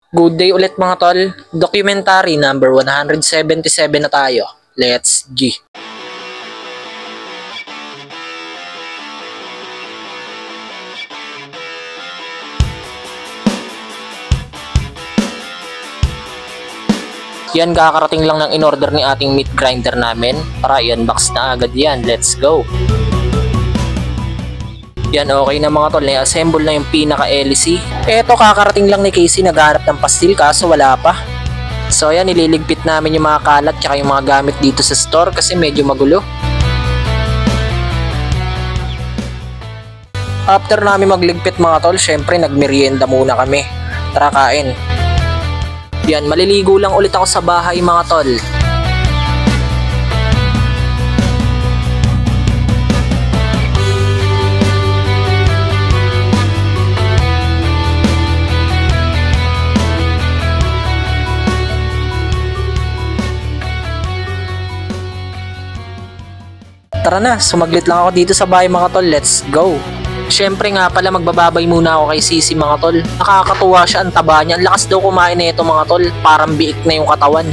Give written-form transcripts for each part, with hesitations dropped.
Good day ulit mga tol. Documentary number 177 na tayo. Let's G. Yan, kakarating lang ng in-order ni ating meat grinder namin. Tara, i-unbox na agad yan. Let's go. Yan, okay na mga tol. Na-assemble na yung pinaka-LC. Eto, kakarating lang ni Casey. Naghahanap ng pastil kaso wala pa. So yan, nililigpit namin yung mga kalat tsaka yung mga gamit dito sa store kasi medyo magulo. After namin magligpit mga tol, syempre nagmerienda muna kami. Tara, kain. Yan, maliligo lang ulit ako sa bahay mga tol. Tara na, sumaglit lang ako dito sa bahay mga tol. Let's go. Syempre nga pala, magbababay muna ako kay Sisi mga tol. Nakakatuwa siya, ang taba niya. Ang lakas daw kumain na ito mga tol. Parang biik na yung katawan.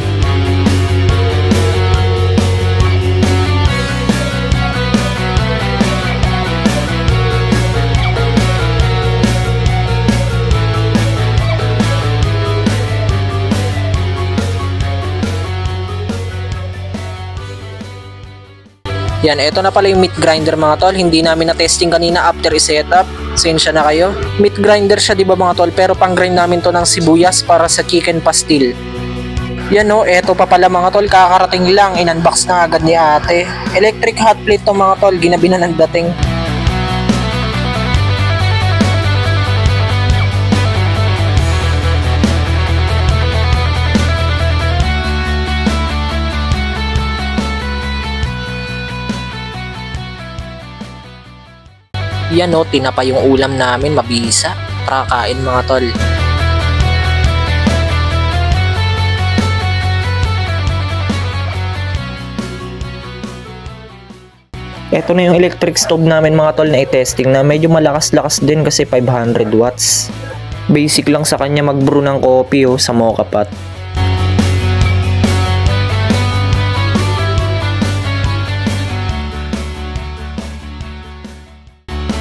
Yan, eto na pala yung meat grinder mga tol. Hindi namin na-testing kanina after i-setup. Sensya na kayo. Meat grinder siya diba mga tol, pero pang-grind namin to ng sibuyas para sa chicken pastil. Yan o, eto pa pala mga tol. Kakarating lang, in-unbox na agad ni ate. Electric hot plate to mga tol, ginabi na ng dating. Yan o, tinapa yung ulam namin, mabisa. Tara, kain mga tol. Ito na yung electric stove namin mga tol na i-testing na medyo malakas-lakas din kasi 500 watts. Basic lang sa kanya mag-brew ng kopi sa mocha pot.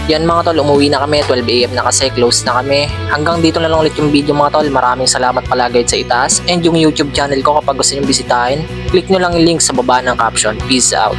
Yan mga tol, umuwi na kami, 12 AM na kasi, close na kami. Hanggang dito na lang ulit yung video mga tol. Maraming salamat pala guys sa itaas. And yung YouTube channel ko kapag gusto nyo bisitahin, click nyo lang yung link sa baba ng caption. Peace out.